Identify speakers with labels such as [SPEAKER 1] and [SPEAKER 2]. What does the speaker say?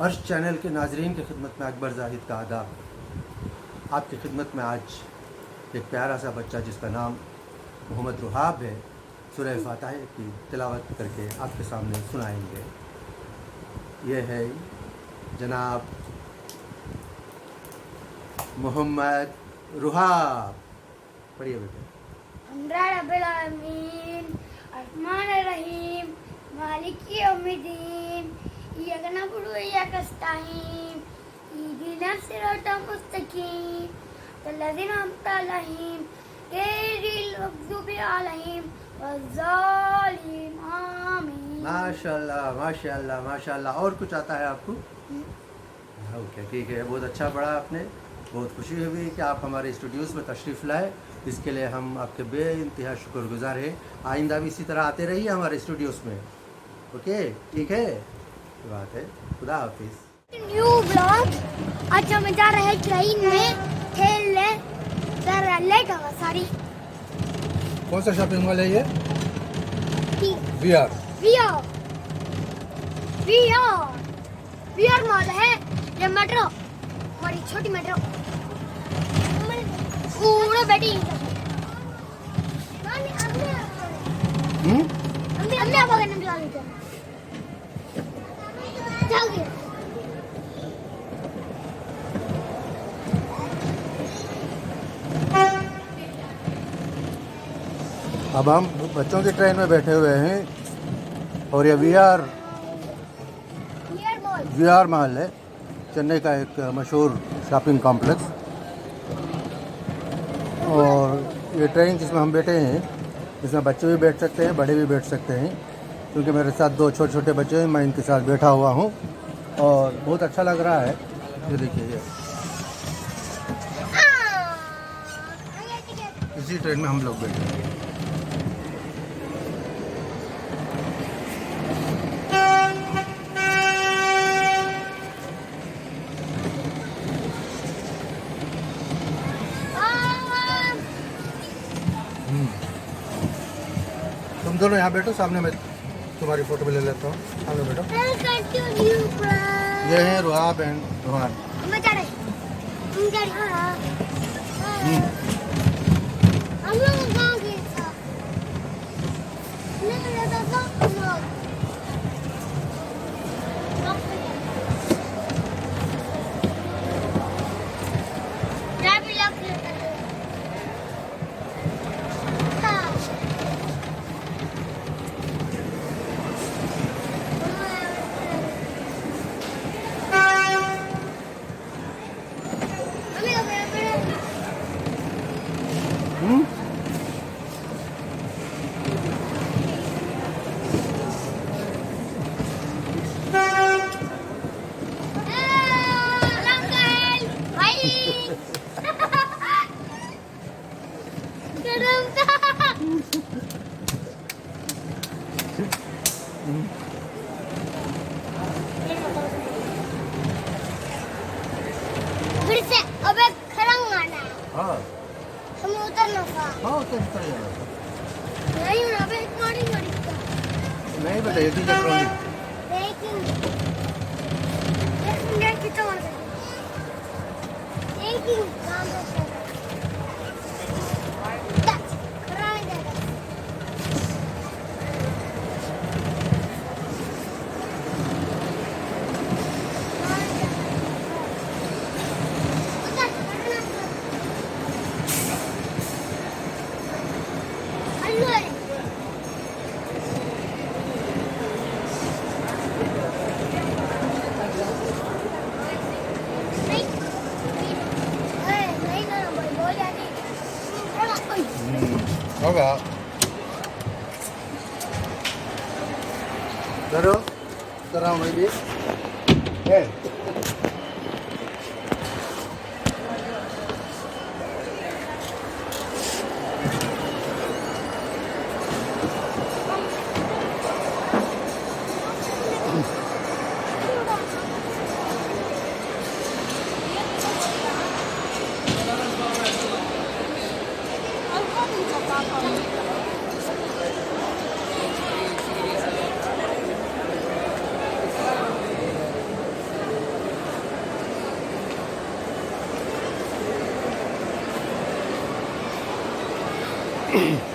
[SPEAKER 1] अर्श चैनल के नाजरीन की खिदमत में अकबर जाहिद का आदाब। आपकी खिदमत में आज एक प्यारा सा बच्चा जिसका नाम मोहम्मद रुहाब है सूरह फातिहा की तिलावत करके आपके सामने सुनाएंगे। ये है जनाब मोहम्मद रुहाब। पढ़िए बेटे।
[SPEAKER 2] रब्बिल आलमीन अर्रहमानिर रहीम मालिकी यौमिद्दीन इय्याका नअबुदु व इय्याका नस्तईन इहदिनस सिरातल मुस्तकीम सल्लल्लाहु अलैहिम गैरिल मग़ज़ूबि अलैहिम वज़्ज़ालिमीन आमीन।
[SPEAKER 1] माशाल्लाह माशाल्लाह माशाल्लाह। और कुछ आता है आपको? ओके ठीक है, बहुत अच्छा पढ़ा आपने। बहुत खुशी हुई कि आप हमारे स्टूडियोज़ में तशरीफ़ लाए, इसके लिए हम आपके बेइंतहा शुक्रगुज़ार हैं। आइंदा भी इसी तरह आते रहिए हमारे स्टूडियोज़ में। ओके ठीक है, बात है। खुदा हाफिज़।
[SPEAKER 2] New blog. आज हम जा रहे हैं ट्रेन में खेलने। सर लेट होगा सारी।
[SPEAKER 1] कौन सा शॉपिंग मॉल है ये?
[SPEAKER 2] VR VR VR VR mall है। ये मेट्रो, हमारी छोटी मेट्रो पूरा बैठी। हमने अब आगे निकला लेते जाओगे।
[SPEAKER 1] अब हम बच्चों की ट्रेन में बैठे हुए हैं और ये वीआर मॉल है, चेन्नई का एक मशहूर शॉपिंग कॉम्प्लेक्स। और ये ट्रेन जिसमें हम बैठे हैं इसमें बच्चे भी बैठ सकते हैं, बड़े भी बैठ सकते हैं, क्योंकि मेरे साथ दो छोटे छोटे बच्चे हैं, मैं इनके साथ बैठा हुआ हूँ और बहुत अच्छा लग रहा है। ये देखिए, ये इसी ट्रेन में हम लोग बैठे हैं। तुम दोनों यहाँ बैठो, सामने मैं तुम्हारी फोटो भी ले लेता हूँ। सामने बैठो। ये है रुहाब एंड रोहान।
[SPEAKER 2] हम लोग गाँव गए था। फिर से अबे खरंग आना है।
[SPEAKER 1] हाँ
[SPEAKER 2] हमें उतरना था।
[SPEAKER 1] हाँ, उतर जाएगा।
[SPEAKER 2] नहीं ना अबे गाड़ी गाड़ी
[SPEAKER 1] नहीं बेटा, ये चीज़ ट्रॉली।
[SPEAKER 2] लेकिन एक मिनट की तो मत लेकिन काम करते हैं।
[SPEAKER 1] होगा। जरो जरा मैं भी है।
[SPEAKER 2] है